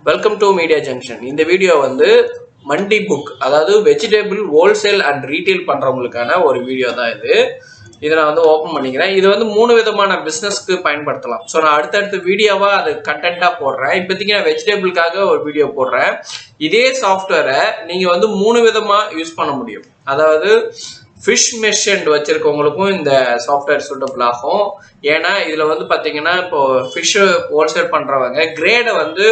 Welcome to media junction. இந்த video வந்து மண்டி book, அதாவது வெஜிடபிள் ஹோல்சேல் அண்ட் ரீட்டைல் பண்ணுறவங்களுக்கான ஒரு வீடியோ தான் இதை நான் வந்து ஓப்பன் பண்ணிக்கிறேன். இது வந்து 3 விதமான பிஸ்னஸ்க்கு பயன்படுத்தலாம். ஸோ நான் அடுத்தடுத்த வீடியோவாக அது கண்டென்ட்டாக போடுறேன். இப்போதைக்கு நான் வெஜிடபிளுக்காக ஒரு வீடியோ போடுறேன். இதே சாஃப்ட்வேரை நீங்கள் வந்து 3 விதமாக யூஸ் பண்ண முடியும். அதாவது ஃபிஷ் மெஷ் வச்சிருக்கவங்களுக்கும் இந்த சாஃப்ட்வேர் சூட்டபிள் ஆகும். ஏன்னா இதில் வந்து பார்த்தீங்கன்னா இப்போ ஃபிஷ்ஷு ஹோல்சேல் பண்ணுறவங்க கிரேடை வந்து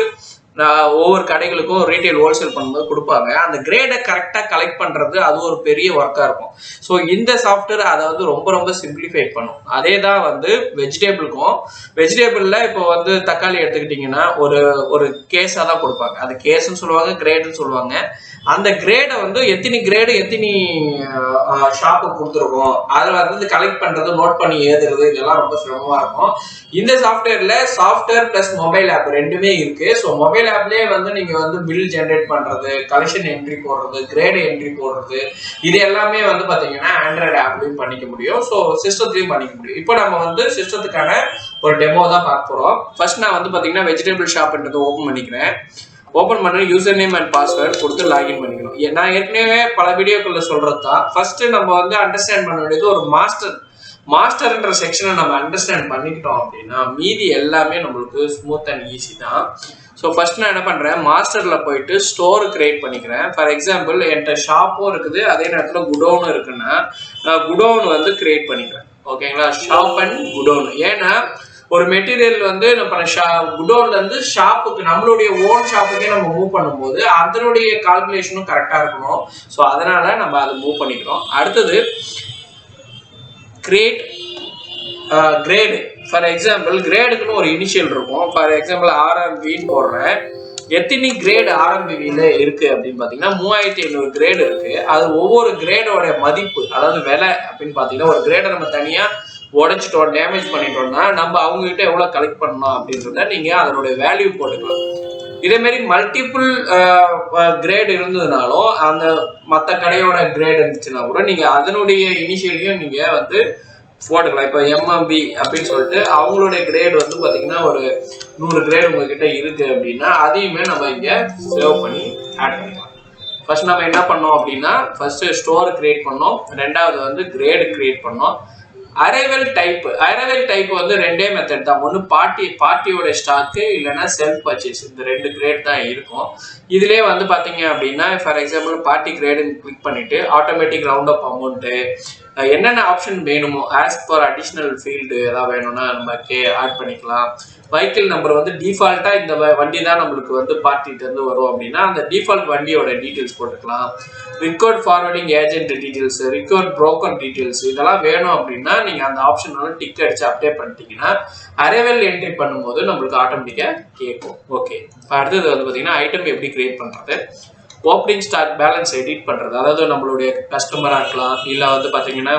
ஒவ்வொரு கடைகளுக்கும் ரீட்டைல் ஹோல்சேல் பண்ணும்போது கொடுப்பாங்க. அந்த கிரேடை கரெக்டாக கலெக்ட் பண்ணுறது அது ஒரு பெரிய ஒர்க்காக இருக்கும். ஸோ இந்த சாஃப்ட்வேர் அதை வந்து ரொம்ப சிம்பிளிஃபை பண்ணும். அதே தான் வந்து வெஜிடபிளுக்கும். வெஜிடபிளில் இப்போ வந்து தக்காளி எடுத்துக்கிட்டிங்கன்னா ஒரு கேஸாக தான் கொடுப்பாங்க. அது கேஸ்ன்னு சொல்லுவாங்க, கிரேடுன்னு சொல்லுவாங்க. அந்த கிரேடை வந்து எத்தனை ஷாப்புக்கு கொடுத்துருக்கோம், அதில் வந்து கலெக்ட் பண்ணுறது, நோட் பண்ணி எழுதுறது, இதெல்லாம் ரொம்ப சிரமமாக இருக்கும். இந்த சாஃப்ட்வேர் ப்ளஸ் மொபைல் ஆப் ரெண்டுமே இருக்கு. ஸோ மொபைல் ஆப்லேயே வந்து நீங்கள் வந்து பில் ஜென்ரேட் பண்ணுறது, கலெக்ஷன் என்ட்ரி போடுறது, கிரேடு என்ட்ரி போடுறது, இது எல்லாமே வந்து பார்த்தீங்கன்னா ஆண்ட்ராய்டு ஆப்லையும் பண்ணிக்க முடியும். ஸோ சிஸ்டத்துலையும் பண்ணிக்க முடியும். இப்போ நம்ம வந்து சிஸ்டத்துக்கான ஒரு டெமோ தான் பார்க்க போகிறோம். ஃபர்ஸ்ட் நான் வந்து பார்த்தீங்கன்னா வெஜிடபிள் ஷாப்ன்றது ஓப்பன் பண்ணிக்கிறேன். ஓப்பன் பண்ண யூசர் நேம் அண்ட் பாஸ்வேர்டு கொடுத்து லாகின் பண்ணிக்கணும். நான் ஏற்கனவே பல வீடியோக்குள்ள சொல்றது தான். ஃபர்ஸ்ட் நம்ம வந்து அண்டர்ஸ்டாண்ட் பண்ண வேண்டியது ஒரு மாஸ்டர்ன்ற செக்ஷனை நம்ம அண்டர்ஸ்டாண்ட் பண்ணிக்கிட்டோம் அப்படின்னா மீதி எல்லாமே நம்மளுக்கு ஸ்மூத் அண்ட் ஈஸி தான். ஸோ ஃபர்ஸ்ட் நான் என்ன பண்ணுறேன், மாஸ்டரில் போயிட்டு ஸ்டோர் கிரியேட் பண்ணிக்கிறேன். ஃபார் எக்ஸாம்பிள் என்கிட்ட ஷாப்பும் இருக்குது, அதே நேரத்தில் குடோனும் இருக்குன்னா நான் குடோன் வந்து கிரியேட் பண்ணிக்கிறேன். ஓகேங்களா, ஷாப் அண்ட் குடோன். ஏன்னா ஒரு மெட்டீரியல் வந்து நம்ம குடோன்ல இருந்து ஷாப்புக்கு, நம்மளுடைய ஓன் ஷாப்புக்கே நம்ம மூவ் பண்ணும்போது அதனுடைய கால்குலேஷனும் கரெக்டா இருக்கணும். ஸோ அதனால நம்ம அதை மூவ் பண்ணிக்கிறோம். அடுத்தது கிரேடு. ஃபார் எக்ஸாம்பிள் கிரேடுக்குன்னு ஒரு இனிஷியல் இருக்கும். ஃபார் எக்ஸாம்பிள் ஆர்எம்பின்னு போடுறேன். எத்தனை கிரேடு ஆர்எம்பிவில இருக்கு அப்படின்னு பாத்தீங்கன்னா 3500 கிரேடு இருக்கு. அது ஒவ்வொரு கிரேடோட மதிப்பு, அதாவது விலை அப்படின்னு பாத்தீங்கன்னா, ஒரு கிரேடை நம்ம தனியா உடைச்சிட்டோம், டேமேஜ் பண்ணிட்டோம்னா நம்ம அவங்க கிட்ட எவ்வளவு கலெக்ட் பண்ணணும் அப்படின்றத நீங்க அதனுடைய வேல்யூ போட்டுக்கலாம். இதே மாதிரி மல்டிபிள் கிரேட் இருந்ததுனாலும், அந்த மற்ற கடையோட கிரேட் இருந்துச்சுன்னா கூட நீங்க அதனுடைய இனிஷியலையும் நீங்க வந்து போட்டுக்கலாம். இப்போ எம்எம்பி அப்படின்னு சொல்லிட்டு அவங்களுடைய கிரேட் வந்து பாத்தீங்கன்னா ஒரு 100 கிரேட் உங்ககிட்ட இருக்கு அப்படின்னா அதையுமே நம்ம இங்க சேவ் பண்ணி ஆட் பண்ணிக்கலாம். ஃபர்ஸ்ட் நம்ம என்ன பண்ணோம் அப்படின்னா, ஃபர்ஸ்ட் ஸ்டோர் கிரியேட் பண்ணோம், ரெண்டாவது வந்து கிரேடு கிரியேட் பண்ணோம். அரைவல் டைப் வந்து ரெண்டே மெத்தட் தான். ஒன்று பார்ட்டியோட ஸ்டாக்கு, இல்லைன்னா செல்ஃப் பர்ச்சேஸ். இந்த 2 கிரேட் தான் இருக்கும். இதுலேயே வந்து பார்த்தீங்க அப்படின்னா, ஃபார் எக்ஸாம்பிள் பார்ட்டி கிரேடுன்னு கிளிக் பண்ணிட்டு ஆட்டோமேட்டிக் ரவுண்ட் அப் அமௌண்ட்டு, என்னென்ன ஆப்ஷன் வேணுமோ, ஆஸ்க் ஃபார் அடிஷ்னல் ஃபீல்டு ஏதாவது வேணும்னா நம்ம ஆட் பண்ணிக்கலாம். வெஹிக்கிள் நம்பர் வந்து டிஃபால்ட்டாக இந்த வண்டி தான் நம்மளுக்கு வந்து பார்ட்டிகிட்டேருந்து வரும் அப்படின்னா அந்த டிஃபால்ட் வண்டியோட டீட்டெயில்ஸ் போட்டுக்கலாம். ரிக்கார்ட் forwarding agent details, ரிக்கார்ட் broker details, இதெல்லாம் வேணும் அப்படின்னா நீங்கள் அந்த ஆப்ஷன் வந்து டிக் அடிச்சு அப்டேட் பண்ணிட்டீங்கன்னா அரைவல் என்ட்ரி பண்ணும்போது நம்மளுக்கு ஆட்டோமேட்டிக்காக கேட்கும். ஓகே, அடுத்தது வந்து பார்த்தீங்கன்னா ஐட்டம் எப்படி கிரியேட் பண்ணுறது, ஓப்பனிங் ஸ்டாக் பேலன்ஸ் எடிட் பண்ணுறது, அதாவது நம்மளுடைய கஸ்டமராக இருக்கலாம், இல்லை வந்து பார்த்தீங்கன்னா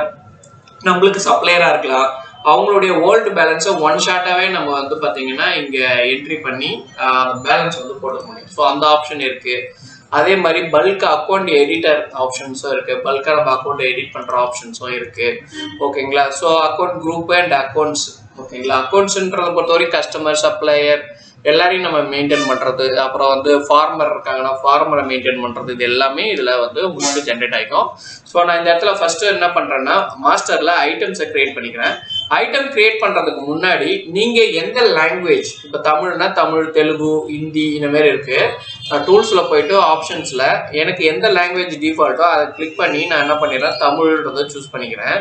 நம்மளுக்கு சப்ளையராக இருக்கலாம், அவங்களுடைய ஓல்டு பேலன்ஸை ஒன் ஷாட்டாகவே நம்ம வந்து பார்த்தீங்கன்னா இங்கே என்ட்ரி பண்ணி பேலன்ஸ் வந்து போட முடியும். ஸோ அந்த ஆப்ஷன் இருக்குது. அதே மாதிரி பல்க் அக்கௌண்ட் எடிட்டர் ஆப்ஷன்ஸும் இருக்குது. பல்காக நம்ம அக்கௌண்ட் எடிட் பண்ணுற ஆப்ஷன்ஸும் இருக்குது. ஓகேங்களா, so account group and accounts. ஓகேங்களா, அக்கௌண்ட்ஸுன்றதை பொறுத்தவரைக்கும் கஸ்டமர், சப்ளையர் எல்லாரையும் நம்ம மெயின்டைன் பண்ணுறது, அப்புறம் வந்து ஃபார்மர் இருக்காங்கன்னா ஃபார்மரை மெயின்டைன் பண்ணுறது, இது எல்லாமே இதில் வந்து உங்களுக்கு ஜென்ரேட் ஆகிக்கும். ஸோ நான் இந்த இடத்துல ஃபஸ்ட்டு என்ன பண்ணுறேன்னா, மாஸ்டரில் ஐட்டம்ஸை க்ரியேட் பண்ணிக்கிறேன். ஐட்டம் கிரியேட் பண்ணுறதுக்கு முன்னாடி நீங்கள் எந்த லாங்குவேஜ், இப்போ தமிழ்னா தமிழ், தெலுங்கு, ஹிந்தி இந்த மாதிரி இருக்குது. டூல்ஸில் போயிட்டு ஆப்ஷன்ஸில் எனக்கு எந்த லாங்குவேஜ் டிஃபால்ட்டோ அதை கிளிக் பண்ணி நான் என்ன பண்ணிடுறேன், தமிழ்ன்றதை சூஸ் பண்ணிக்கிறேன்.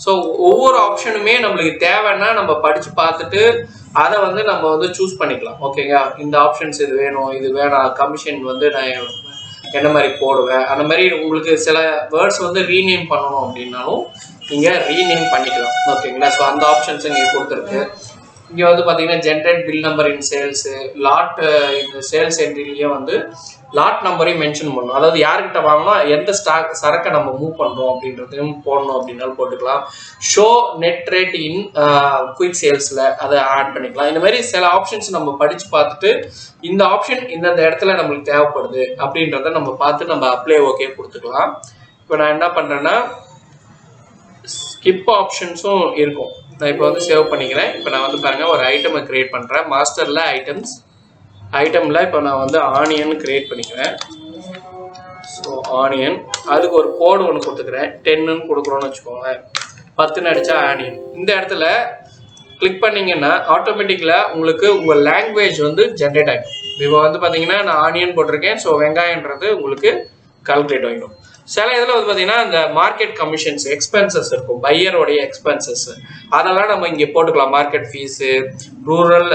ஸோ ஒவ்வொரு ஆப்ஷனுமே நம்மளுக்கு தேவைன்னா நம்ம படித்து பார்த்துட்டு அதை வந்து நம்ம வந்து சூஸ் பண்ணிக்கலாம். ஓகேங்க, இந்த ஆப்ஷன்ஸ் இது வேணும், இது வேணாம், கமிஷன் வந்து நான் என்ன மாதிரி போடுவேன், அந்த மாதிரி உங்களுக்கு சில வேர்ட்ஸ் வந்து ரீநேம் பண்ணணும் அப்படின்னாலும் நீங்கள் ரீநேம் பண்ணிக்கலாம். ஓகேங்களா, ஸோ அந்த ஆப்ஷன்ஸ் இங்கே கொடுத்துருக்கு. இங்கே வந்து பார்த்தீங்கன்னா ஜென்ரேட் பில் நம்பர் இன் சேல்ஸு, லாட், இந்த சேல்ஸ் என்ட்ரிலேயே வந்து லாட் நம்பரையும் மென்ஷன் பண்ணணும். அதாவது யார்கிட்ட வாங்கணும், எந்த சரக்கை நம்ம மூவ் பண்ணுறோம் அப்படின்றதையும் போடணும் அப்படின்னாலும் போட்டுக்கலாம். Show net rate in quick சேல்ஸில் அதை ஆட் பண்ணிக்கலாம். இந்த மாதிரி சில ஆப்ஷன்ஸ் நம்ம படித்து பார்த்துட்டு இந்த ஆப்ஷன் இந்தந்த இடத்துல நம்மளுக்கு தேவைப்படுது அப்படின்றத நம்ம பார்த்து நம்ம அப்ளை ஓகே கொடுத்துக்கலாம். இப்போ நான் என்ன பண்ணுறேன்னா ஸ்கிப் ஆப்ஷன்ஸும் இருக்கும். நான் இப்போ வந்து சேவ் பண்ணிக்கிறேன். இப்போ நான் வந்து பாருங்கள் ஒரு ஐட்டமை கிரியேட் பண்ணுறேன். மாஸ்டரில் ஐட்டம்ஸ், ஐட்டமில் இப்போ நான் வந்து ஆனியன் கிரியேட் பண்ணிக்கிறேன். ஸோ ஆனியன், அதுக்கு ஒரு கோடு ஒன்று கொடுத்துக்கிறேன். 10ன்னு கொடுக்குறோன்னு வச்சுக்கோங்க. 10ன்னு அடித்தா ஆனியன். இந்த இடத்துல கிளிக் பண்ணிங்கன்னா ஆட்டோமேட்டிக்கலாக உங்களுக்கு உங்கள் லாங்குவேஜ் வந்து ஜென்ரேட் ஆகிடும். இப்போ வந்து பார்த்தீங்கன்னா நான் ஆனியன் போட்டிருக்கேன். ஸோ வெங்காயன்றது உங்களுக்கு கால்குலேட் ஆகிடும். சில இதில் வந்து பார்த்தீங்கன்னா இந்த மார்க்கெட் கமிஷன்ஸ் எக்ஸ்பென்சஸ் இருக்கும், பையரோடைய எக்ஸ்பென்சஸ், அதெல்லாம் நம்ம இங்கே போட்டுக்கலாம். Market fees, rural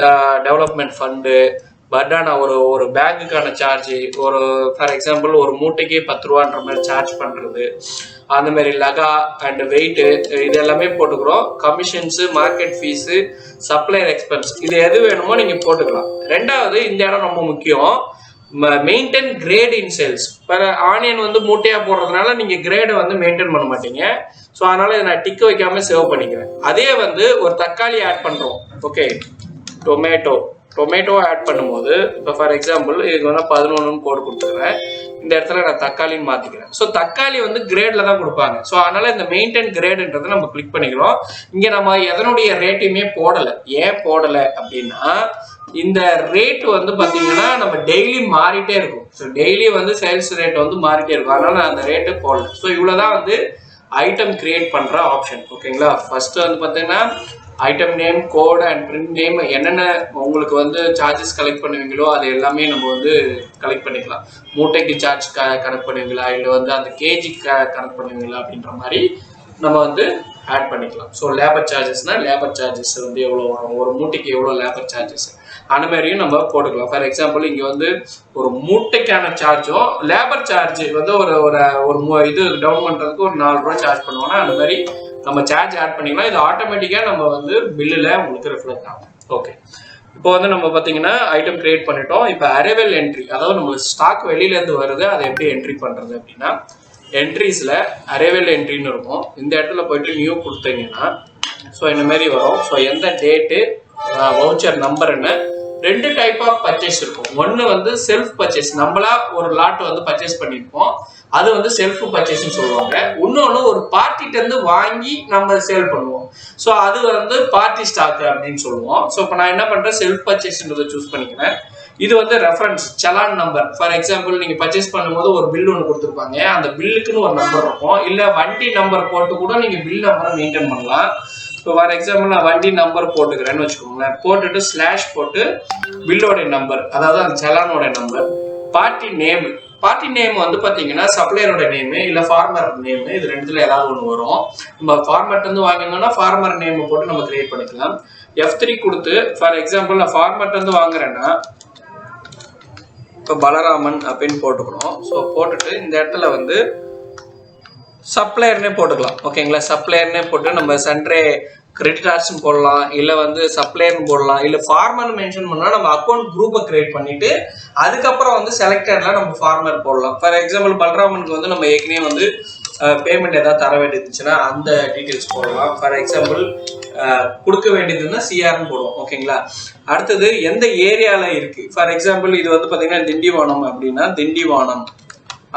development fund, பட்டானா ஒரு பேங்குக்கான சார்ஜ், ஒரு ஃபார் எக்ஸாம்பிள் ஒரு மூட்டைக்கு 10 ரூபான்ற மாதிரி சார்ஜ் பண்ணுறது, அந்த மாதிரி லகா அண்ட் வெயிட்டு, இது எல்லாமே போட்டுக்கிறோம். கமிஷன்ஸு, மார்க்கெட் ஃபீஸு, சப்ளையர் எக்ஸ்பென்ஸ், இது எது வேணுமோ நீங்கள் போட்டுக்கலாம். ரெண்டாவது இந்த இடம் ரொம்ப முக்கியம், மெயின்டைன் கிரேட் இன் சேல்ஸ். இப்போ ஆனியன் வந்து மூட்டையாக போடுறதுனால நீங்கள் கிரேடை வந்து மெயின்டைன் பண்ண மாட்டீங்க. ஸோ அதனால் இதை நான் டிக் வைக்காமல் சேவ் பண்ணிக்கிறேன். அதே வந்து ஒரு தக்காளி ஆட் பண்ணுறோம். ஓகே, டொமேட்டோ ஆட் பண்ணும்போது இப்போ ஃபார் எக்ஸாம்பிள் இதுக்கு வந்து 11ன்னு கோடு கொடுத்துக்கிறேன். இந்த இடத்துல நான் தக்காளின்னு மாற்றிக்கிறேன். ஸோ தக்காளி வந்து கிரேடில் தான் கொடுப்பாங்க. ஸோ அதனால் இந்த மெயின்டைன் கிரேடுன்றதை நம்ம கிளிக் பண்ணிக்கிறோம். இங்கே நம்ம எதனுடைய ரேட்டையுமே போடலை. ஏன் போடலை அப்படின்னா இந்த ரேட் வந்து பார்த்தீங்கன்னா நம்ம டெய்லி மாறிட்டே இருக்கும். ஸோ டெய்லி வந்து சேல்ஸ் ரேட் வந்து மாறிட்டே இருக்கும். அதனால் நான் அந்த ரேட்டு போடலை. ஸோ இவ்வளோதான் வந்து ஐட்டம் கிரியேட் பண்ணுற ஆப்ஷன். ஓகேங்களா, ஃபர்ஸ்ட் வந்து பார்த்தீங்கன்னா item name, code and print name, என்னென்ன உங்களுக்கு வந்து சார்ஜஸ் கலெக்ட் பண்ணுவீங்களோ அது எல்லாமே நம்ம வந்து கலெக்ட் பண்ணிக்கலாம். மூட்டைக்கு சார்ஜ் கனெக்ட் பண்ணுவீங்களா, இல்லை வந்து அந்த கேஜி கனெக்ட் பண்ணுவீங்களா அப்படின்ற மாதிரி நம்ம வந்து ஆட் பண்ணிக்கலாம். ஸோ லேபர் சார்ஜஸ்னால் லேபர் சார்ஜஸ் வந்து எவ்வளோ வரும், ஒரு மூட்டைக்கு எவ்வளோ லேபர் சார்ஜஸ், அந்த மாதிரியும் நம்ம போட்டுக்கலாம். ஃபார் எக்ஸாம்பிள் இங்கே வந்து ஒரு மூட்டைக்கான சார்ஜும் லேபர் சார்ஜ் வந்து ஒரு இது டவுன் பண்ணுறதுக்கு ஒரு 4 ரூபா சார்ஜ் பண்ணுவோம்னா அந்த மாதிரி நம்ம சார்ஜ் ஆட் பண்ணிக்கலாம். இது ஆட்டோமேட்டிக்காக நம்ம வந்து பில்லில் உங்களுக்கு ரிஃப்ளெக்ட் ஆகும். ஓகே, இப்போ வந்து நம்ம பார்த்தீங்கன்னா ஐட்டம் கிரியேட் பண்ணிட்டோம். இப்போ அரைவல் என்ட்ரி, அதாவது நம்மளுக்கு ஸ்டாக் வெளியிலேருந்து வருது, அதை எப்படி என்ட்ரி பண்ணுறது அப்படின்னா என்ட்ரிஸில் அரைவல் என்ட்ரின்னு இருக்கும். இந்த இடத்துல போயிட்டு நியூ கொடுத்தீங்கன்னா ஸோ இந்த மாதிரி வரும். ஸோ எந்த டேட்டு, வவுச்சர் நம்பர், என்ன 2 டைப் ஆஃப் பர்ச்சேஸ் இருக்கும். ஒன்று வந்து செல்ஃப் பர்ச்சேஸ், நம்மளா ஒரு லாட் வந்து பர்ச்சேஸ் பண்ணியிருப்போம், அது வந்து செல்ஃப் பர்ச்சேஸ்ன்னு சொல்லுவாங்க. இன்னொன்று ஒரு பார்ட்டிகிட்டேருந்து வாங்கி நம்ம சேல் பண்ணுவோம். ஸோ அது வந்து பார்ட்டி ஸ்டாக் அப்படின்னு சொல்லுவோம். ஸோ இப்போ நான் என்ன பண்ணுறேன், செல்ஃப் பர்ச்சேஸ்ன்றதை சூஸ் பண்ணிக்கிறேன். இது வந்து reference challan number. For example நீங்கள் பர்ச்சேஸ் பண்ணும்போது ஒரு பில் ஒன்று கொடுத்துருப்பாங்க, அந்த பில்லுக்குன்னு ஒரு நம்பர் இருக்கும். இல்லை வண்டி நம்பர் போட்டு கூட நீங்கள் பில் நம்பரை மெயின்டைன் பண்ணலாம். இப்போ ஃபார் எக்ஸாம்பிள் நான் வண்டி நம்பர் போட்டுக்கிறேன்னு வச்சுக்கோங்களேன். போட்டுட்டு ஸ்லாஷ் போட்டு பில்லோட நம்பர், அதாவது அந்த சலானோட நம்பர், பார்ட்டி நேம் வந்து பார்த்தீங்கன்னா சப்ளையரோட நேமு இல்லை ஃபார்மர் நேமு, இது ரெண்டுத்துல ஏதாவது ஒன்று வரும். நம்ம ஃபார்மர்ட் வந்து வாங்கினோம்னா ஃபார்மர் நேம் போட்டு நம்ம கிரியேட் பண்ணிக்கலாம். F3 கொடுத்து ஃபார் எக்ஸாம்பிள் நான் ஃபார்மர்ட் வந்து வாங்குறேன்னா இப்போ பலராமன் அப்படின்னு போட்டுக்கணும். ஸோ போட்டுட்டு இந்த இடத்துல வந்து சப்ளையர்னே போட்டுக்கலாம். ஓகேங்களா, சப்ளையர்னே போட்டு நம்ம சன்ட்ரே கிரெடிட்டார்ஸ்ன்னு போடலாம், இல்லை வந்து சப்ளையர்னு போடலாம், இல்லை ஃபார்மர்னு மென்ஷன் பண்ணால் நம்ம அக்கௌண்ட் குரூப்பை கிரியேட் பண்ணிட்டு அதுக்கப்புறம் வந்து செலக்டட்ல நம்ம ஃபார்மர் போடலாம். ஃபார் எக்ஸாம்பிள் பல்ராமனுக்கு வந்து நம்ம ஏற்கனவே வந்து பேமெண்ட் ஏதாவது தர வேண்டியதுச்சுன்னா அந்த டீட்டெயில்ஸ் போடலாம். ஃபார் எக்ஸாம்பிள் கொடுக்க வேண்டியதுன்னா சிஆர்னு போடுவோம். ஓகேங்களா, அடுத்தது எந்த ஏரியாவில் இருக்குது. ஃபார் எக்ஸாம்பிள் இது வந்து பார்த்தீங்கன்னா திண்டிவனம் அப்படின்னா திண்டிவனம்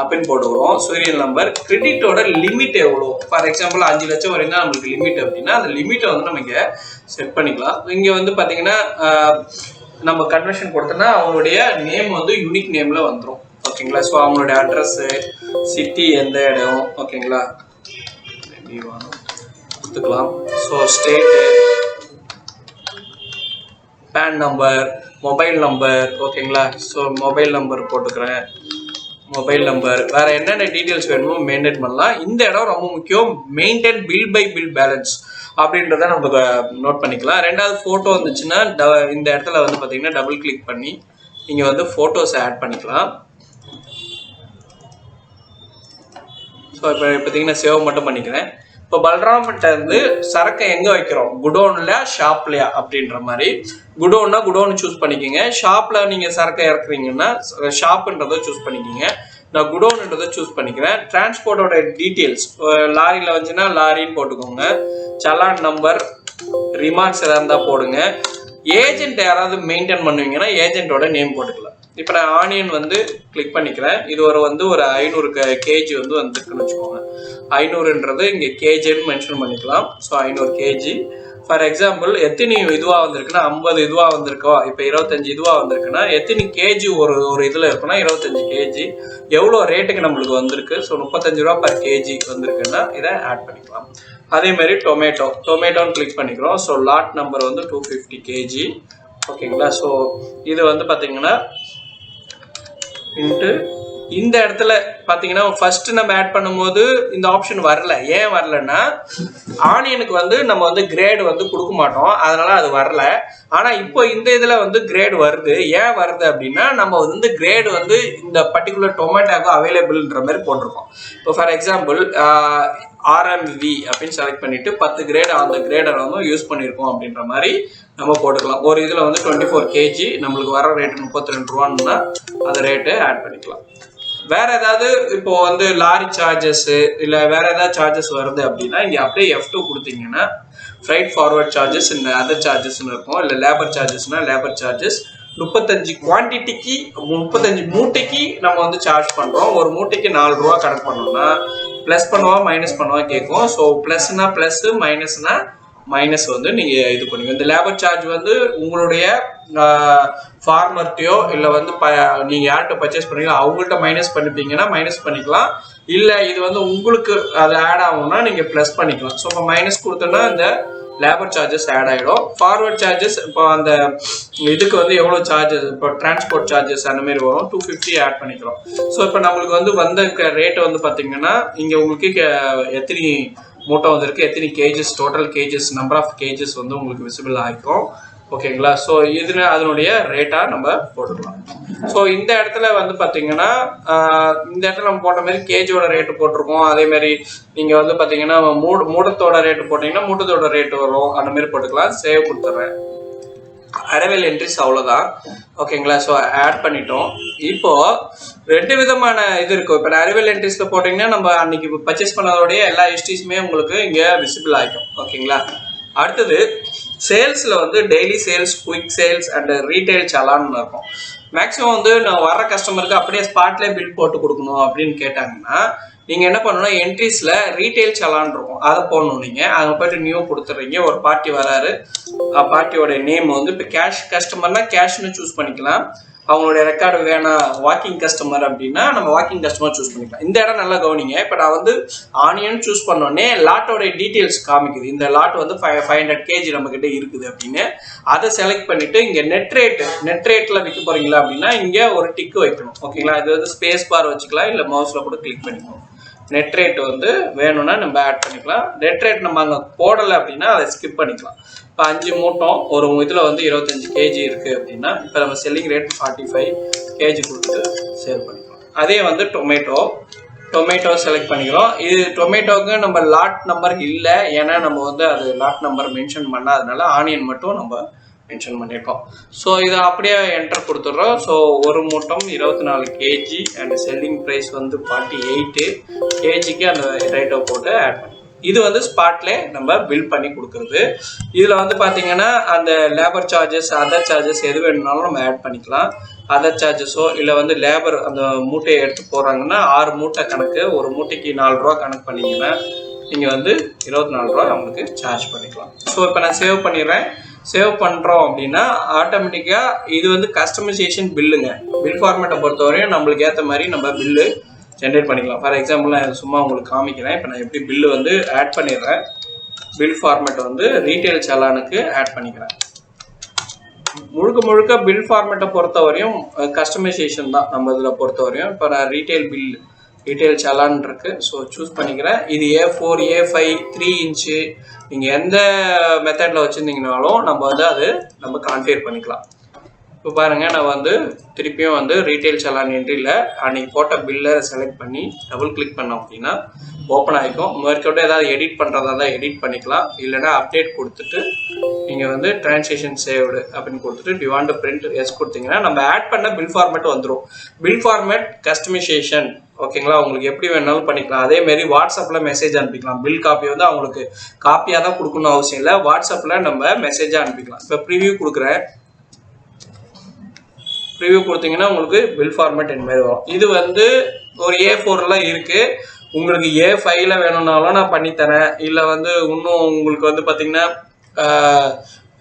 அப்படின்னு போட்டுக்கிறோம். சீரியல் நம்பர், கிரெடிட்டோட லிமிட் எவ்வளோ, ஃபார் எக்ஸாம்பிள் 5 லட்சம் வரைக்கும் தான் நம்மளுக்கு லிமிட் அப்படின்னா அந்த லிமிட்டை வந்து நம்ம இங்கே செட் பண்ணிக்கலாம். இங்கே வந்து பார்த்தீங்கன்னா நம்ம கன்வர்ஷன் கொடுத்தோன்னா அவங்களுடைய நேம் வந்து யூனிக் நேமில் வந்துடும். ஓகேங்களா, ஸோ அவங்களுடைய அட்ரஸ்ஸு, சிட்டி, எந்த இடம், ஓகேங்களா கொடுத்துக்கலாம். So state, PAN number, mobile number, ஓகேங்களா. ஸோ மொபைல் நம்பர் போட்டுக்கிறேன், மொபைல் நம்பர், வேற என்னென்ன டீட்டெயில்ஸ் வேணுமோ மெயின்டைன் பண்ணலாம். இந்த இடம் ரொம்ப முக்கியம், maintain bill by bill balance அப்படின்றத நம்ம நோட் பண்ணிக்கலாம். ரெண்டாவது ஃபோட்டோ வந்துச்சுன்னா இந்த இடத்துல வந்து பார்த்தீங்கன்னா டபுள் கிளிக் பண்ணி நீங்கள் வந்து ஃபோட்டோஸை ஆட் பண்ணிக்கலாம். ஸோ இப்போ பார்த்தீங்கன்னா சேவ் மட்டும் பண்ணிக்கிறேன். இப்போ பல்ராம்கிட்ட இருந்து சரக்கை எங்கே வைக்கிறோம், குடோன்லையா ஷாப்லையா அப்படின்ற மாதிரி. குடோன்னா குடோன் சூஸ் பண்ணிக்கோங்க. ஷாப்பில் நீங்கள் சரக்கை இறக்குறீங்கன்னா ஷாப்புன்றதை சூஸ் பண்ணிக்கோங்க. நான் குடோன்ன்றதை சூஸ் பண்ணிக்கிறேன். டிரான்ஸ்போர்ட்டோட டீட்டெயில்ஸ், லாரியில் வந்துச்சுன்னா லாரின்னு போட்டுக்கோங்க. சலான் நம்பர், ரிமார்க்ஸ் எதாவது இருந்தால் போடுங்க. ஏஜென்ட் யாராவது மெயின்டைன் பண்ணுவீங்கன்னா ஏஜென்ட்டோட நேம் போட்டுக்கலாம். இப்போ நான் ஆனியன் வந்து கிளிக் பண்ணிக்கிறேன். இது ஒரு 500 கேஜி வந்து வந்துருக்குன்னு வச்சுக்கோங்க. 500ன்றது இங்கே கேஜின்னு மென்ஷன் பண்ணிக்கலாம். So 500 KG. ஃபார் எக்ஸாம்பிள் எத்தனை இதுவாக வந்திருக்குன்னா 50 இதுவாக வந்திருக்கோ, இப்போ 25 இதுவாக வந்திருக்குன்னா எத்தனை கேஜி ஒரு இதில் இருக்குன்னா 25 கேஜி, எவ்வளோ ரேட்டுக்கு நம்மளுக்கு வந்திருக்கு, ஸோ 35 ரூபா பர் கேஜி வந்திருக்குன்னா இதை ஆட் பண்ணிக்கலாம். அதே மாதிரி டொமேட்டோன்னு கிளிக் பண்ணிக்கிறோம். ஸோ லாட் நம்பர் வந்து 250 கேஜி. ஓகேங்களா. ஸோ இது வந்து பார்த்தீங்கன்னா இன்ட்டு இந்த இடத்துல பார்த்தீங்கன்னா ஃபர்ஸ்ட் நம்ம ஆட் பண்ணும்போது இந்த ஆப்ஷன் வரல. ஏன் வரலன்னா ஆனியனுக்கு வந்து நம்ம வந்து கிரேடு வந்து கொடுக்க மாட்டோம், அதனால அது வரல. ஆனால் இப்போ இந்த இதில் வந்து கிரேடு வருது. ஏன் வருது அப்படின்னா நம்ம வந்து கிரேடு வந்து இந்த பர்டிகுலர் டொமேட்டோக்கு அவைலபிள்ன்ற மாதிரி போட்டிருக்கோம். இப்போ ஃபார் எக்ஸாம்பிள் RMV அப்படின்னு செலக்ட் பண்ணிட்டு 10 கிரேடு அந்த கிரேடை வந்து யூஸ் பண்ணியிருக்கோம் அப்படின்ற மாதிரி நம்ம போட்டுக்கலாம். ஒரு இதில் வந்து 24 கேஜி நம்மளுக்கு வர ரேட்டு 32 ரூபான்னா அந்த ரேட்டு ஆட் பண்ணிக்கலாம். வேற ஏதாவது இப்போ வந்து லாரி சார்ஜஸ் இல்லை வேற ஏதாவது சார்ஜஸ் வருது அப்படின்னா இங்கே அப்படியே F2 கொடுத்தீங்கன்னா ஃப்ரைட் ஃபார்வர்ட் சார்ஜஸ் இந்த அதர் சார்ஜஸ்ன்னு இருக்கும். இல்லை லேபர் சார்ஜஸ்னா லேபர் சார்ஜஸ் 35 குவான்டிட்டிக்கு 35 மூட்டைக்கு நம்ம வந்து சார்ஜ் பண்ணுறோம். ஒரு மூட்டைக்கு 4 ரூபா கணக்கு பண்ணோம்னா ப்ளஸ் பண்ணுவா மைனஸ் பண்ணுவா கேட்கும். ஸோ ப்ளஸ்னா ப்ளஸ், மைனஸ்னா மைனஸ் வந்து நீங்கள் இது பண்ணுவீங்க. இந்த லேபர் சார்ஜ் வந்து உங்களுடைய ஃபார்மர்ட்டையோ இல்லை வந்து நீங்கள் யார்கிட்ட பர்ச்சேஸ் பண்ணுறீங்களோ அவங்கள்ட்ட மைனஸ் பண்ணிப்பீங்கன்னா மைனஸ் பண்ணிக்கலாம். இல்லை இது வந்து உங்களுக்கு அது ஆட் ஆகும்னா நீங்கள் ப்ளஸ் பண்ணிக்கலாம். ஸோ இப்போ மைனஸ் கொடுத்தோன்னா இந்த லேபர் சார்ஜஸ் ஆட் ஆகிடும். ஃபார்வர்ட் சார்ஜஸ் இப்போ அந்த இதுக்கு வந்து எவ்வளோ சார்ஜஸ், இப்போ டிரான்ஸ்போர்ட் சார்ஜஸ் அந்த மாதிரி வரும், 250 ஆட் பண்ணிக்கிறோம். ஸோ இப்போ நம்மளுக்கு வந்து வந்த ரேட்டை வந்து பார்த்தீங்கன்னா இங்கே உங்களுக்கு எத்தனை மூட்டை வந்திருக்கு, எத்தனை kgs, total kgs, number of kgs வந்து உங்களுக்கு விசிபிள் ஆகிக்கும். ஓகேங்களா. ஸோ இதில் அதனுடைய ரேட்டாக நம்ம போட்டுக்கலாம். ஸோ இந்த இடத்துல வந்து பார்த்தீங்கன்னா இந்த இடத்துல நம்ம போட்ட மாதிரி கேஜியோட ரேட்டு போட்டிருக்கோம். அதேமாதிரி நீங்கள் வந்து பார்த்தீங்கன்னா மூடத்தோட ரேட்டு போட்டிங்கன்னா மூட்டத்தோட ரேட்டு வரும், அந்த மாதிரி போட்டுக்கலாம். சேவ் கொடுத்துட்றேன். அரைவேல் என்ட்ரிஸ் அவ்வளோதான். ஓகேங்களா. ஸோ ஆட் பண்ணிட்டோம். இப்போ 2 விதமான இது இருக்கும். இப்போ அரைவேல் என்ட்ரிஸில் போட்டிங்கன்னா நம்ம அன்னைக்கு பர்ச்சேஸ் பண்ணதோடைய எல்லா ஹிஸ்ட்ரிஸுமே உங்களுக்கு இங்கே விசிபிள் ஆகிக்கும். ஓகேங்களா. அடுத்தது சேல்ஸில் வந்து daily sales, quick sales and retail சலான்னு இருக்கும். மேக்ஸிமம் வந்து நான் வர்ற கஸ்டமருக்கு அப்படியே ஸ்பாட்லேயே பில் போட்டு கொடுக்கணும் அப்படின்னு கேட்டாங்கன்னா நீங்கள் என்ன பண்ணணும்னா என்ட்ரிஸில் ரீட்டைல் சலான் இருக்கும், அதை போடணும். நீங்கள் அங்கே போய்ட்டு நியூ கொடுத்துட்றீங்க. ஒரு பார்ட்டி வராரு, பார்ட்டியோட நேம் வந்து இப்போ கேஷ் கஸ்டமர்னா கேஷ்னு சூஸ் பண்ணிக்கலாம். அவங்களுடைய ரெக்கார்டு வேணாம் வாக்கிங் கஸ்டமர் அப்படின்னா நம்ம வாக்கிங் கஸ்டமர் சூஸ் பண்ணிக்கலாம். இந்த இடம் நல்லா கவனிங்க. இப்போ நான் வந்து ஆனியன் சூஸ் பண்ணோடனே லாட்டோட டீட்டெயில்ஸ் காமிக்குது. இந்த லாட் வந்து 500 கேஜி நம்மக்கிட்ட இருக்குது அப்படின்னு அதை செலக்ட் பண்ணிட்டு இங்கே நெட் ரேட்டில் விற்க போறீங்களா அப்படின்னா இங்கே ஒரு டிக்கு வைக்கணும். ஓகேங்களா. இது வந்து ஸ்பேஸ் பார் வச்சுக்கலாம், இல்லை மவுஸில் கூட கிளிக் பண்ணிக்கணும். நெட் ரேட் வந்து வேணும்னா நம்ம ஆட் பண்ணிக்கலாம். நெட் ரேட் நம்ம அங்கே போடலை அப்படின்னா அதை ஸ்கிப் பண்ணிக்கலாம். இப்போ 5 மூட்டம் ஒரு இதில் வந்து 25 கேஜி இருக்குது அப்படின்னா இப்போ நம்ம செல்லிங் ரேட் 45 கேஜி கொடுத்து சேல் பண்ணிக்கலாம். அதே வந்து டொமேட்டோ செலக்ட் பண்ணிக்கிறோம். இது டொமேட்டோவுக்கு நம்ம லாட் நம்பர் இல்லை, ஏன்னா நம்ம வந்து அது லாட் நம்பர் மென்ஷன் பண்ணாதனால ஆனியன் மட்டும் நம்ம மென்ஷன் பண்ணியிருக்கோம். ஸோ இதை அப்படியே என்டர் கொடுத்துட்றோம். ஸோ ஒரு மூட்டம் 24 கேஜி அண்ட் செல்லிங் ப்ரைஸ் வந்து 48 கேஜிக்கு அந்த ரேட்டை போட்டு ஆட் பண்ணி இது வந்து ஸ்பாட்லேயே நம்ம பில் பண்ணி கொடுக்குறது. இதில் வந்து பார்த்தீங்கன்னா அந்த லேபர் சார்ஜஸ், அதர் சார்ஜஸ் எது வேணும்னாலும் நம்ம ஆட் பண்ணிக்கலாம். அதர் சார்ஜஸோ இல்லை வந்து லேபர் அந்த மூட்டையை எடுத்து போகிறாங்கன்னா 6 மூட்டை கணக்கு, ஒரு மூட்டைக்கு 4 ரூபா கணக்கு பண்ணிங்கன்னா நீங்கள் வந்து 24 ரூபா அவங்களுக்கு சார்ஜ் பண்ணிக்கலாம். ஸோ இப்போ நான் சேவ் பண்ணிடுறேன். சேவ் பண்ணுறோம் அப்படின்னா ஆட்டோமேட்டிக்காக இது வந்து கஸ்டமைசேஷன் பில்லுங்க. பில் ஃபார்மேட்டை பொறுத்தவரையும் நம்மளுக்கு ஏற்ற மாதிரி நம்ம பில்லு ஜென்ரேட் பண்ணிக்கலாம். ஃபார் எக்ஸாம்பிள் நான் சும்மா உங்களுக்கு காமிக்கிறேன். இப்போ நான் எப்படி பில்லு வந்து ஆட் பண்ணிடுறேன். பில் ஃபார்மேட் வந்து ரீட்டைல் சலானுக்கு ஆட் பண்ணிக்கிறேன். முழுக்க பில் ஃபார்மேட்டை பொறுத்தவரையும் கஸ்டமைசேஷன் தான் நம்ம இதில் பொறுத்தவரையும். இப்போ நான் ரீட்டைல் சலான் இருக்கு. ஸோ சூஸ் பண்ணிக்கிறேன். இது A4, A5, 3 இன்ச்சு நீங்கள் எந்த மெத்தடில் வச்சுருந்தீங்கனாலும் நம்ம வந்து அது நம்ம கான்ஃபிகர் பண்ணிக்கலாம். இப்போ பாருங்கள், நான் வந்து திருப்பியும் வந்து ரீட்டைல் சலான் என்ட்ரியில் அன்றைக்கி போட்ட பில்லை செலக்ட் பண்ணி டபுள் கிளிக் பண்ணோம் அப்படின்னா ஓப்பன் ஆகிக்கும். மேற்கொண்டு ஏதாவது எடிட் பண்ணுறதா தான் எடிட் பண்ணிக்கலாம். இல்லைனா அப்டேட் கொடுத்துட்டு நீங்கள் வந்து டிரான்சாக்ஷன் சேவ்டு அப்படின்னு கொடுத்துட்டு do want to print yes கொடுத்தீங்கன்னா நம்ம ஆட் பண்ண பில் ஃபார்மேட் வந்துடும். பில் ஃபார்மேட் கஸ்டமைசேஷன் ஓகேங்களா. உங்களுக்கு எப்படி வேணாலும் பண்ணிக்கலாம். அதேமாரி வாட்ஸ்அப்பில் மெசேஜ் அனுப்பிக்கலாம். பில் காப்பி வந்து அவங்களுக்கு காப்பியாக தான் கொடுக்கணும் அவசியம் இல்லை. வாட்ஸ்அப்பில் நம்ம மெசேஜாக அனுப்பிக்கலாம். இப்போ ப்ரிவியூ கொடுக்குறேன். ப்ரிவியூ கொடுத்தீங்கன்னா உங்களுக்கு பில் ஃபார்மேட் இந்த மாதிரி வரும். இது வந்து ஒரு A4லாம் இருக்குது. உங்களுக்கு A5ல வேணும்னாலும் நான் பண்ணித்தரேன். இல்லை வந்து இன்னும் உங்களுக்கு வந்து பார்த்தீங்கன்னா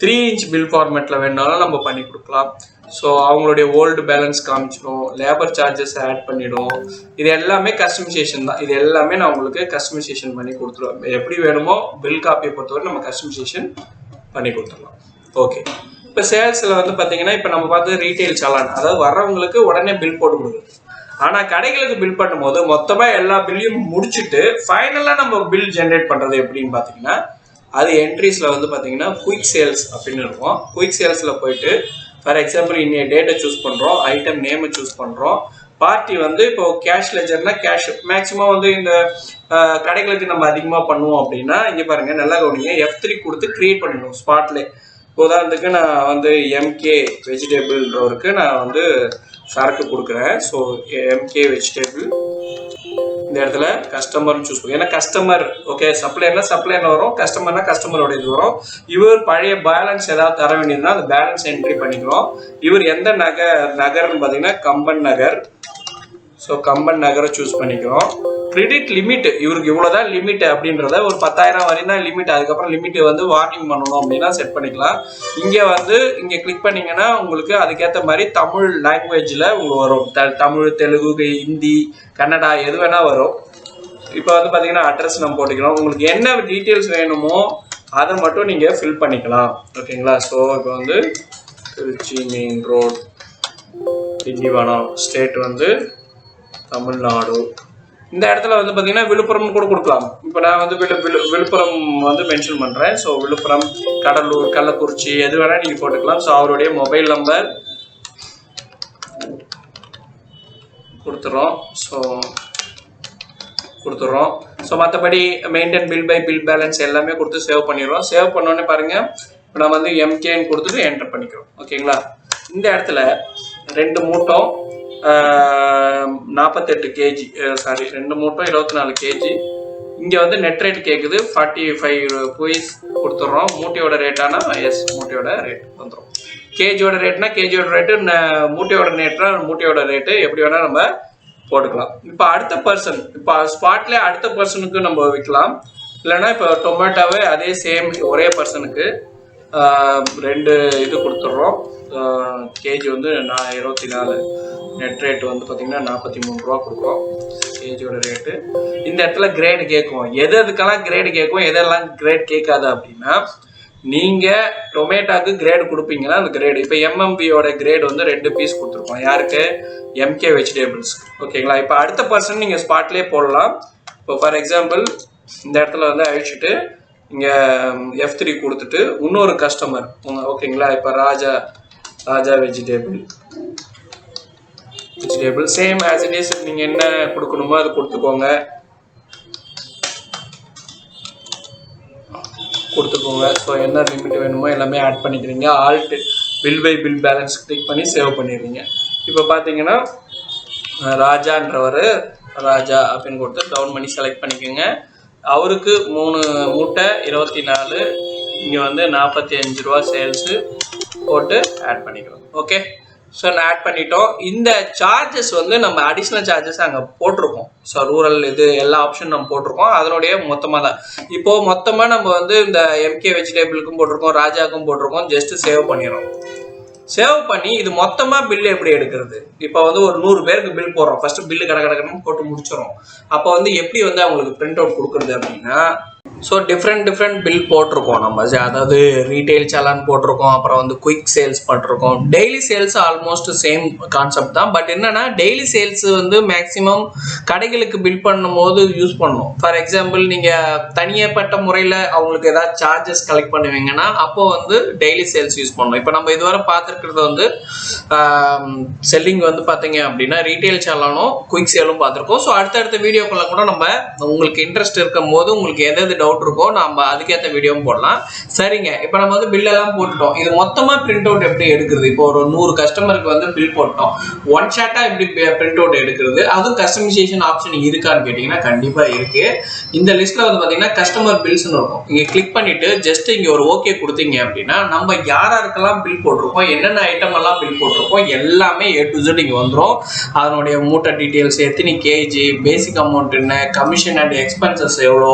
3 இன்ச் பில் ஃபார்மேட்டில் வேணாலும் நம்ம பண்ணி கொடுக்கலாம். ஸோ அவங்களுடைய ஓல்டு பேலன்ஸ் காமிச்சிடும், லேபர் சார்ஜஸ் ஆட் பண்ணிடும். இது எல்லாமே கஸ்டமைசேஷன் தான். இது எல்லாமே நான் உங்களுக்கு கஸ்டமைசேஷன் பண்ணி கொடுத்துருவேன். எப்படி வேணுமோ பில் காப்பியை பொறுத்தவரை நம்ம கஸ்டமைசேஷன் பண்ணி கொடுத்துடலாம். ஓகே, இப்போ சேல்ஸில் வந்து பார்த்தீங்கன்னா இப்போ நம்ம பார்த்து ரீட்டைல் சலான், அதாவது வர்றவங்களுக்கு உடனே பில் போட்டு கொடுக்குறது. ஆனால் கடைகளுக்கு பில் பண்ணும்போது மொத்தமாக எல்லா பில்லையும் முடிச்சுட்டு ஃபைனலாக நம்ம பில் ஜென்ரேட் பண்ணுறது எப்படின்னு பார்த்தீங்கன்னா, அது என்ட்ரிஸில் வந்து பார்த்தீங்கன்னா குயிக் சேல்ஸ் அப்படின்னு இருக்கும். குயிக் சேல்ஸில் போயிட்டு ஃபார் எக்ஸாம்பிள் இன்னைய டேட்டை சூஸ் பண்ணுறோம், ஐட்டம் நேமை சூஸ் பண்ணுறோம், பார்ட்டி வந்து இப்போ கேஷ் லெஜர்னா கேஷ் மேக்ஸிமம் வந்து இந்த கடைகளுக்கு நம்ம அதிகமாக பண்ணுவோம் அப்படின்னா இங்கே பாருங்கள் நல்லா கவனிங்க, F3 கொடுத்து க்ரியேட் பண்ணிடுவோம் ஸ்பாட்லேயே. உதாரணத்துக்கு நான் வந்து எம்கே வெஜிடபிள்ன்றவருக்கு நான் வந்து சரக்கு கொடுக்குறேன். ஸோ எம்கே வெஜிடபிள் இந்த இடத்துல கஸ்டமர்னு சூஸ் பண்ணுவோம். ஏன்னா கஸ்டமர் ஓகே, சப்ளையர்னா சப்ளையர் வரும், கஸ்டமர்னா கஸ்டமரோட இது வரும். இவர் பழைய பேலன்ஸ் ஏதாவது தர வேண்டியதுன்னா அந்த பேலன்ஸ் என்ட்ரி பண்ணிக்கிறோம். இவர் எந்த நகர்னு பார்த்தீங்கன்னா கம்பன் நகர். ஸோ கம்பன் நகரை சூஸ் பண்ணிக்கிறோம். கிரெடிட் லிமிட் இவருக்கு இவ்வளோதான் லிமிட் அப்படின்றத ஒரு 10,000 வரையும் தான் லிமிட். அதுக்கப்புறம் லிமிட் வந்து வார்னிங் பண்ணணும் அப்படின்னா செட் பண்ணிக்கலாம். இங்கே வந்து இங்கே கிளிக் பண்ணிங்கன்னா உங்களுக்கு அதுக்கேற்ற மாதிரி தமிழ் லாங்குவேஜில் உங்களுக்கு வரும். தமிழ், தெலுங்கு, ஹிந்தி, கன்னடா எது வேணால் வரும். இப்போ வந்து பார்த்தீங்கன்னா அட்ரஸ் நம்ம போட்டுக்கிறோம். உங்களுக்கு என்ன டீட்டெயில்ஸ் வேணுமோ அதை மட்டும் நீங்கள் ஃபில் பண்ணிக்கலாம். ஓகேங்களா? ஸோ இப்போ வந்து Trichy main road, Tindivanam, state வந்து தமிழ்நாடு. இந்த இடத்துல வந்து பார்த்தீங்கன்னா விழுப்புரம் கூட கொடுக்கலாம். இப்போ நான் வந்து விழுப்புரம் வந்து மென்ஷன் பண்ணுறேன். ஸோ விழுப்புரம், கடலூர், கள்ளக்குறிச்சி எது வேணால் நீங்கள் போட்டுக்கலாம். ஸோ அவருடைய மொபைல் நம்பர் கொடுத்துட்றோம். ஸோ மற்றபடி maintain bill by bill balance எல்லாமே கொடுத்து சேவ் பண்ணிடுறோம். சேவ் பண்ணோன்னே பாருங்கள், இப்போ நம்ம வந்து எம்கேன்னு கொடுத்துட்டு என்டர் பண்ணிக்கிறோம். ஓகேங்களா? இந்த இடத்துல 2 மூட்டம் 48 கேஜி, சாரி 2 மூட்டம் 24 கேஜி. இங்கே வந்து நெட் ரேட் கேட்குது 45 rupees கொடுத்துட்றோம். மூட்டையோட ரேட்டானா எஸ், மூட்டையோட ரேட் வந்துடும். கேஜியோட ரேட்னா கேஜியோட ரேட்டு, மூட்டையோட ரேட்னா மூட்டையோட ரேட்டு, எப்படி வேணால் நம்ம போட்டுக்கலாம். இப்போ அடுத்த பர்சன், இப்போ ஸ்பாட்லேயே அடுத்த பர்சனுக்கு நம்ம விற்கலாம். இல்லைன்னா இப்போ டொமேட்டோவே அதே சேம் ஒரே பர்சனுக்கு 2 இது கொடுத்துட்றோம். கேஜி வந்து 24, நெட் ரேட்டு வந்து பார்த்தீங்கன்னா 43 ரூபா கொடுக்குறோம் கேஜியோட ரேட்டு. இந்த இடத்துல கிரேடு கேட்கும். எதுக்கெல்லாம் கிரேடு கேட்கும், எதெல்லாம் கிரேட் கேட்காது அப்படின்னா, நீங்கள் டொமேட்டோக்கு கிரேடு கொடுப்பீங்கன்னா அந்த கிரேடு இப்போ எம்எம்பியோட கிரேடு வந்து 2 பீஸ் கொடுத்துருக்கோம். யாருக்கு? MK vegetables. ஓகேங்களா? இப்போ அடுத்த பர்சன் நீங்கள் ஸ்பாட்லேயே போடலாம். இப்போ ஃபார் எக்ஸாம்பிள் இந்த இடத்துல வந்து அழிச்சிட்டு இங்கே F3 கொடுத்துட்டு இன்னொரு கஸ்டமர், ஓகேங்களா? இப்போ Raja vegetable same as it is. நீங்கள் என்ன கொடுக்கணுமோ அது கொடுத்துக்கோங்க. ஸோ என்ன லிமிட் வேணுமோ எல்லாமே ஆட் பண்ணிக்கிறீங்க. Alt bill by bill balance click பண்ணி சேவ் பண்ணிடுறீங்க. இப்போ பார்த்தீங்கன்னா ராஜான்றவர் ராஜா அப்படின்னு கொடுத்து டவுன் பண்ணி செலக்ட் பண்ணிக்கோங்க. அவருக்கு 3 மூட்டை 24, இங்கே வந்து 45 ரூபா சேல்ஸு போட்டு ஆட் பண்ணிக்கிறோம். ஓகே, ஸோ நான் ஆட் பண்ணிட்டோம். இந்த சார்ஜஸ் வந்து நம்ம அடிஷ்னல் சார்ஜஸ் அங்கே போட்டிருக்கோம். ஸோ ரூரல் இது எல்லா ஆப்ஷன் நம்ம போட்டிருக்கோம். அதனுடைய மொத்தமாக தான் இப்போது மொத்தமாக நம்ம வந்து இந்த எம்கே வெஜிடபிளுக்கும் போட்டிருக்கோம், ராஜாவுக்கும் போட்டிருக்கோம். ஜஸ்ட்டு சேவ் பண்ணிடுறோம். சேவ் பண்ணி இது மொத்தமாக பில்லு எப்படி எடுக்கிறது? இப்போ வந்து ஒரு 100 பேருக்கு பில் போடுறோம். ஃபஸ்ட்டு பில்லு கடற்கடன்னு போட்டு முடிச்சிடும். அப்போ வந்து எப்படி வந்து அவங்களுக்கு பிரிண்ட் அவுட் கொடுக்குறது அப்படின்னா, ஸோ டிஃப்ரெண்ட் பில் போட்டிருக்கோம் நம்ம. அதாவது ரீட்டைல் சலான் போட்டிருக்கோம், அப்புறம் வந்து குயிக் சேல்ஸ் போட்டிருக்கோம். Daily sales almost same concept தான். பட் என்னன்னா டெய்லி சேல்ஸ் வந்து மேக்ஸிமம் கடைகளுக்கு பில் பண்ணும்போது யூஸ் பண்ணணும். ஃபார் எக்ஸாம்பிள் நீங்கள் தனியப்பட்ட முறையில் அவங்களுக்கு ஏதாவது சார்ஜஸ் கலெக்ட் பண்ணுவீங்கன்னா அப்போ வந்து டெய்லி சேல்ஸ் யூஸ் பண்ணணும். இப்போ நம்ம இதுவரை பார்த்துருக்கிறது வந்து செல்லிங் வந்து பார்த்தீங்க அப்படின்னா ரீட்டைல் சலானும் குயிக் சேலும் பார்த்துருக்கோம். ஸோ அடுத்தடுத்த வீடியோக்குள்ள கூட நம்ம உங்களுக்கு இன்ட்ரெஸ்ட் இருக்கும் போது உங்களுக்கு எதாவது டவுட் இருக்கோ நம்ம அதுக்கேற்ற வீடியோவும் போடலாம். சரிங்க, இப்போ நம்ம வந்து பில் எல்லாம் போட்டுட்டோம். இது மொத்தமாக பிரிண்ட் அவுட் எப்படி எடுக்கிறது? இப்போ ஒரு 100 கஸ்டமருக்கு வந்து பில் போட்டோம். ஒன் ஷாட்டாக எப்படி பிரிண்ட் அவுட் எடுக்கிறது? அதுவும் கஸ்டமைசேஷன் ஆப்ஷன் இருக்கான்னு கேட்டிங்கன்னா கண்டிப்பாக இருக்குது. இந்த லிஸ்ட்டில் வந்து பார்த்தீங்கன்னா கஸ்டமர் பில்ஸ்னு இருக்கும். இங்கே கிளிக் பண்ணிவிட்டு ஜஸ்ட் இங்கே ஒரு ஓகே கொடுத்தீங்க அப்படின்னா நம்ம யாருக்கெல்லாம் பில் போட்டிருக்கோம், என்னென்ன ஐட்டம் எல்லாம் பில் போட்டிருக்கோம் எல்லாமே A to Z இங்கே வந்துடும். அதனுடைய மூட்டை டீட்டெயில்ஸ், எத்தனை கேஜி, பேசிக் அமௌண்ட் என்ன, கமிஷன் அண்ட் எக்ஸ்பென்சஸ் எவ்வளோ,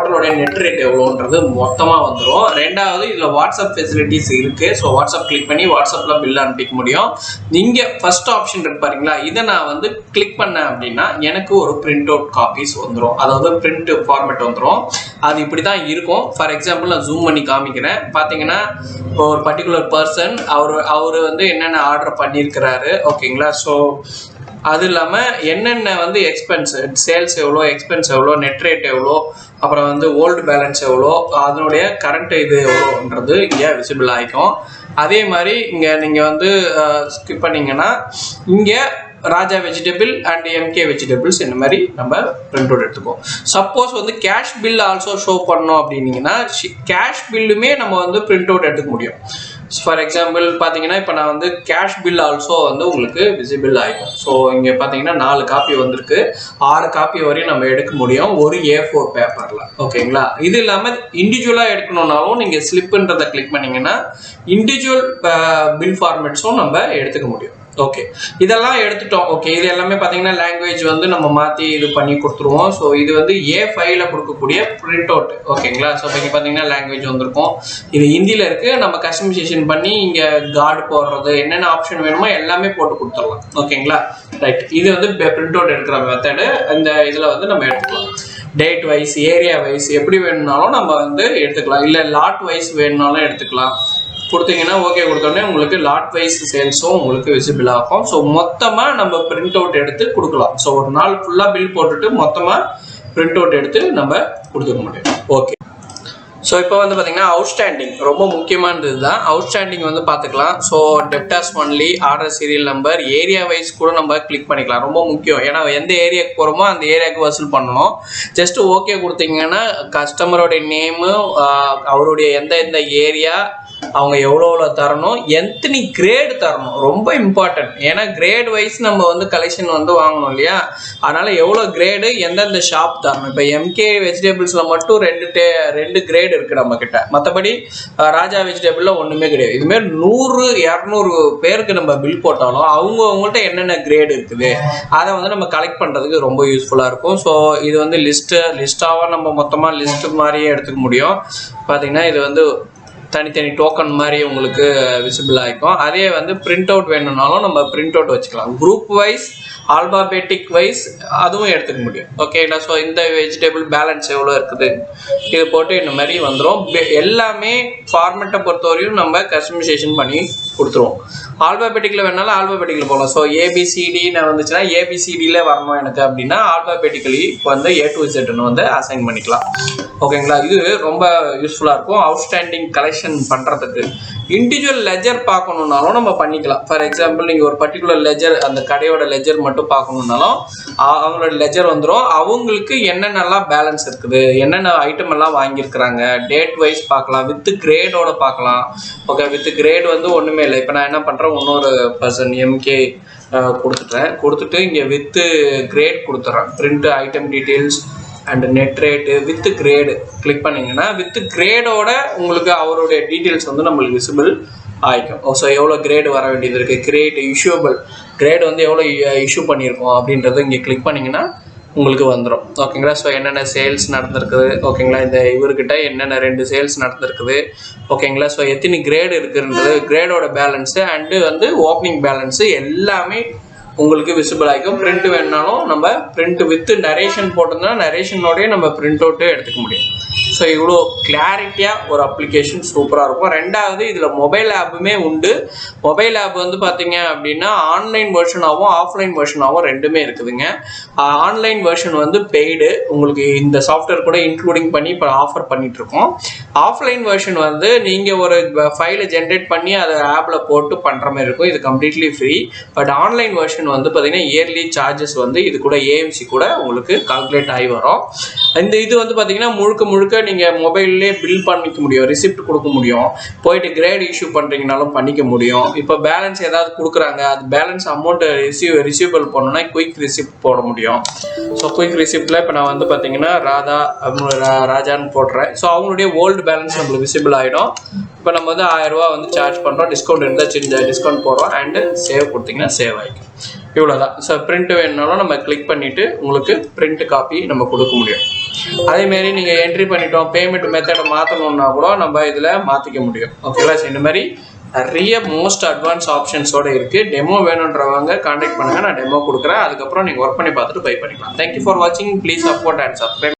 டோட்டலோட நெட் ரேட் எவ்வளோன்றது மொத்தமாக வந்துடும். ரெண்டாவது இதில் வாட்ஸ்அப் ஃபெசிலிட்டிஸ் இருக்குது. ஸோ வாட்ஸ்அப் கிளிக் பண்ணி வாட்ஸ்அப்பில் பில் அனுப்பிக்க முடியும். நீங்கள் ஃபர்ஸ்ட் ஆப்ஷன் இருக்கு பாருங்களா, இதை நான் வந்து கிளிக் பண்ணேன் அப்படின்னா எனக்கு ஒரு பிரிண்ட் அவுட் காப்பீஸ் வந்துடும், அதாவது பிரிண்ட் ஃபார்மேட் வந்துடும். அது இப்படி தான் இருக்கும். ஃபார் எக்ஸாம்பிள் நான் ஜூம் பண்ணி காமிக்கிறேன். பார்த்தீங்கன்னா ஒரு பர்டிகுலர் பர்சன் அவர் வந்து என்னென்ன ஆர்டர் பண்ணியிருக்கிறாரு, ஓகேங்களா. ஸோ அது இல்லாமல் என்னென்ன வந்து எக்ஸ்பென்ஸ், சேல்ஸ் எவ்வளோ, எக்ஸ்பென்ஸ் எவ்வளோ, நெட் ரேட் எவ்வளோ, அப்புறம் வந்து ஓல்டு பேலன்ஸ் எவ்வளோ, அதனுடைய கரண்ட் இது எவ்வளோன்றது இங்கே விசிபிள் ஆகிக்கும். அதே மாதிரி இங்கே நீங்கள் வந்து ஸ்கிப் பண்ணிங்கன்னா இங்கே ராஜா வெஜிடபிள் அண்ட் எம்கே வெஜிடபிள்ஸ் இந்த மாதிரி நம்ம பிரிண்ட் அவுட் எடுத்துப்போம். சப்போஸ் வந்து கேஷ் பில் ஆல்சோ ஷோ பண்ணோம் அப்படின்னீங்கன்னா கேஷ் பில்லுமே நம்ம வந்து பிரிண்ட் அவுட் எடுத்துக்க முடியும். ஃபார் எக்ஸாம்பிள் பார்த்தீங்கன்னா இப்போ நான் வந்து கேஷ் பில் ஆல்சோ வந்து உங்களுக்கு விசிபிள் ஆகிடும். ஸோ இங்கே பார்த்தீங்கன்னா 4 காப்பி வந்திருக்கு, 6 காப்பி வரையும் நம்ம எடுக்க முடியும் ஒரு A4 பேப்பரில், ஓகேங்களா. இது இல்லாமல் இண்டிவிஜுவலாக எடுக்கணுன்னாலும் நீங்கள் ஸ்லிப்புன்றதை கிளிக் பண்ணிங்கன்னா இண்டிவிஜுவல் பில் ஃபார்மேட்ஸும் நம்ம எடுத்துக்க முடியும். ஓகே, இதெல்லாம் எடுத்துட்டோம். ஓகே, இது எல்லாமே பார்த்தீங்கன்னா லாங்குவேஜ் வந்து நம்ம மாற்றி இது பண்ணி கொடுத்துருவோம். ஸோ இது வந்து A5ல கொடுக்கக்கூடிய பிரிண்ட் அவுட், ஓகேங்களா. ஸோ இங்கே பார்த்தீங்கன்னா லாங்குவேஜ் வந்திருக்கும், இது ஹிந்தியில் இருக்குது. நம்ம கஸ்டமைசேஷன் பண்ணி இங்கே கார்டு போடுறது என்னென்ன ஆப்ஷன் வேணுமோ எல்லாமே போட்டு கொடுத்துடலாம், ஓகேங்களா. ரைட், இது வந்து பிரிண்ட் அவுட் எடுக்கிற மெத்தடு. இந்த இதில் வந்து நம்ம எடுத்துக்கலாம். டேட் வைஸ், ஏரியா வைஸ் எப்படி வேணும்னாலும் நம்ம வந்து எடுத்துக்கலாம், இல்லை லாட் வைஸ் வேணும்னாலும் எடுத்துக்கலாம். கொடுத்தீங்கன்னா ஓகே கொடுத்தோடனே உங்களுக்கு லாட் வைஸ் சேல்ஸும் உங்களுக்கு விசிபிள் ஆகும். ஸோ மொத்தமாக நம்ம பிரிண்ட் அவுட் எடுத்து கொடுக்கலாம். ஸோ ஒரு நாள் ஃபுல்லாக பில் போட்டுட்டு மொத்தமாக பிரிண்ட் அவுட் எடுத்து நம்ம கொடுத்துக்க முடியும். ஓகே, ஸோ இப்போ வந்து பார்த்தீங்கன்னா அவுட்ஸ்டாண்டிங் ரொம்ப முக்கியமானது தான். அவுட்ஸ்டாண்டிங் வந்து பார்த்துக்கலாம். So debtors only, order serial number, area wise கூட நம்ம கிளிக் பண்ணிக்கலாம். ரொம்ப முக்கியம், ஏன்னா எந்த ஏரியாவுக்கு போகிறோமோ அந்த ஏரியாவுக்கு வசூல் பண்ணணும். ஜஸ்ட் ஓகே கொடுத்தீங்கன்னா கஸ்டமரோடைய நேமு, அவருடைய எந்த ஏரியா, அவங்க எவ்வளோ தரணும், எத்தனை கிரேடு தரணும், ரொம்ப இம்பார்ட்டன்ட். ஏன்னா கிரேட் வைஸ் நம்ம வந்து கலெக்ஷன் வந்து வாங்கணும் இல்லையா, அதனால எவ்வளோ கிரேடு எந்தெந்த ஷாப் தரணும். இப்போ எம்கே வெஜிடபிள்ஸில் மட்டும் 2 கிரேடு இருக்குது நம்ம கிட்ட, மற்றபடி ராஜா வெஜிடபிளில் ஒன்றுமே கிடையாது. இதுமாரி 100-200 பேருக்கு நம்ம பில் போட்டாலும் அவங்கள்ட்ட என்னென்ன கிரேடு இருக்குது அதை வந்து நம்ம கலெக்ட் பண்ணுறதுக்கு ரொம்ப யூஸ்ஃபுல்லாக இருக்கும். ஸோ இது வந்து லிஸ்ட்டாக நம்ம மொத்தமாக லிஸ்ட்டு மாதிரியே எடுத்துக்க முடியும். பார்த்தீங்கன்னா இது வந்து தனித்தனி டோக்கன் மாதிரி உங்களுக்கு விசிபிள் ஆகிக்கும். அதே வந்து பிரிண்ட் அவுட் வேணும்னாலும் நம்ம பிரிண்ட் அவுட் வச்சுக்கலாம். குரூப் வைஸ், ஆல்பாபெட்டிக் வைஸ் அதுவும் எடுத்துக்க முடியும், ஓகேங்களா. ஸோ இந்த வெஜிடபிள் பேலன்ஸ் எவ்வளோ இருக்குது இது போட்டு இந்த மாதிரி வந்துடும். எல்லாமே ஃபார்மேட்டை பொறுத்தவரையும் நம்ம கஸ்டமைசேஷன் பண்ணி கொடுத்துருவோம். ஆல்பாபெட்டிக்கில் வேணாலும் ஆல்பாபெட்டிக்கில் போகலாம். ஸோ ஏபிசிடின்னு வந்துச்சுன்னா ஏபிசிடியில் வரணும் எனக்கு அப்படின்னா ஆல்பாபெட்டிக்கலி வந்து A to Zன்னு வந்து அசைன் பண்ணிக்கலாம், ஓகேங்களா. இது ரொம்ப யூஸ்ஃபுல்லாக இருக்கும் அவுட்ஸ்டாண்டிங் கலெக்ஷன் பண்ணுறதுக்கு. இண்டிவிஜுவல் லெஜர் பார்க்கணுன்னாலும் நம்ம பண்ணிக்கலாம். ஃபார் எக்ஸாம்பிள் நீங்கள் ஒரு பர்டிகுலர் லெஜர், அந்த கடையோட லெஜர் மட்டும் பார்க்கணுன்னாலும் அவங்களோட லெஜர் வந்துடும். அவங்களுக்கு என்னென்னலாம் பேலன்ஸ் இருக்குது, என்னென்ன ஐட்டம் எல்லாம் வாங்கியிருக்கிறாங்க, டேட் வைஸ் பார்க்கலாம், வித் கிரேடோட பார்க்கலாம். ஓகே, வித் கிரேட் வந்து ஒன்றுமே இல்லை. இப்போ நான் என்ன பண்ணுறேன், இன்னொரு பர்சன் எம்கே கொடுத்துட்டு இங்கே வித்து கிரேட் கொடுத்துட்றேன். Print item details and net rate with grade click பண்ணிங்கன்னா வித் கிரேடோட உங்களுக்கு அவருடைய டீட்டெயில்ஸ் வந்து நம்மளுக்கு விசிபிள் ஆகிக்கும். ஸோ எவ்வளோ கிரேடு வர வேண்டியது இருக்குது, கிரேட் இஷ்யூபிள் கிரேடு வந்து எவ்வளோ இஷ்யூ பண்ணியிருக்கோம் அப்படின்றது இங்கே கிளிக் பண்ணிங்கன்னா உங்களுக்கு வந்துடும், ஓகேங்களா. ஸோ என்னென்ன சேல்ஸ் நடந்திருக்குது, ஓகேங்களா. இந்த இவர்கிட்ட என்னென்ன 2 சேல்ஸ் நடந்திருக்குது, ஓகேங்களா. ஸோ எத்தனை கிரேடு இருக்குன்றது, கிரேடோட பேலன்ஸு அண்டு வந்து ஓப்பனிங் பேலன்ஸு எல்லாமே உங்களுக்கு விசிபிள் ஆகிக்கும். பிரிண்ட் வேணுனாலும் நம்ம பிரிண்ட் வித் நரேஷன் போட்டிருந்தா நரேஷனோடய நம்ம பிரிண்ட் அவுட்டு எடுத்துக்க முடியும். ஸோ இவ்வளோ கிளாரிட்டியாக ஒரு அப்ளிகேஷன் சூப்பராக இருக்கும். ரெண்டாவது இதில் மொபைல் ஆப்புமே உண்டு. மொபைல் ஆப் வந்து பார்த்தீங்க அப்படின்னா ஆன்லைன் வெர்ஷனாகவும் ஆஃப்லைன் வெர்ஷனாகவும் ரெண்டுமே இருக்குதுங்க. ஆன்லைன் வெர்ஷன் வந்து பெய்டு, உங்களுக்கு இந்த சாஃப்ட்வேர் கூட இன்க்ளூடிங் பண்ணி இப்போ ஆஃபர் பண்ணிகிட்ருக்கோம். ஆஃப்லைன் வெர்ஷன் வந்து நீங்கள் ஒரு ஃபைலை ஜென்ரேட் பண்ணி அதை ஆப்பில் போட்டு பண்ணுற மாதிரி இருக்கும். இது completely free. But online version வந்து பார்த்தீங்கன்னா இயர்லி சார்ஜஸ் வந்து இது கூட ஏஎம்சி கூட உங்களுக்கு கால்குலேட் ஆகி வரும். இந்த இது வந்து பார்த்தீங்கன்னா முழுக்க நீங்கள் மொபைல்லே பில் பண்ணிக்க முடியும், ரிசிப்ட் கொடுக்க முடியும், போயிட்டு கிரேட் இஷ்யூ பண்ணுறீங்கனாலும் பண்ணிக்க முடியும். இப்போ பேலன்ஸ் ஏதாவது கொடுக்குறாங்க, அது பேலன்ஸ் அமௌண்ட் ரிசீவபிள் பண்ணணும்னா குயிக் ரிசிப்ட் போட முடியும். ஸோ குயிக் ரிசிப்டில் இப்போ நான் வந்து பார்த்தீங்கன்னா ராஜான்னு போடுறேன். ஸோ அவங்களுடைய ஓல்டு பேலன்ஸ் நம்மளுக்கு விசிபிள் ஆகிடும். இப்போ நம்ம வந்து 1000 ரூபா வந்து சார்ஜ் பண்ணுறோம், டிஸ்கவுண்ட் இருந்தால் சின்ன டிஸ்கவுண்ட் போடுறோம் அண்டு சேவ் கொடுத்தீங்கன்னா சேவ் ஆகிக்கும். இவ்வளோதான். ஸோ பிரிண்ட் வேணுனாலும் நம்ம கிளிக் பண்ணிவிட்டு உங்களுக்கு பிரிண்ட் காப்பி நம்ம கொடுக்க முடியும். அதேமாரி நீங்கள் என்ட்ரி பண்ணிட்டோம், பேமெண்ட் மெத்தடை மாற்றணுன்னா கூட நம்ம இதில் மாற்றிக்க முடியும். ஓகேங்களா? ஸோ இந்த மாதிரி நிறைய மோஸ்ட் அட்வான்ஸ் ஆப்ஷன்ஸோடு இருக்குது. டெமோ வேணுன்றவங்க கான்டாக்ட் பண்ணுங்கள், நான் டெமோ கொடுக்குறேன். அதுக்கப்புறம் நீங்கள் ஒர்க் பண்ணி பார்த்துட்டு பை பண்ணிக்கலாம். தேங்க்யூ ஃபார் வாட்சிங். Please support and subscribe.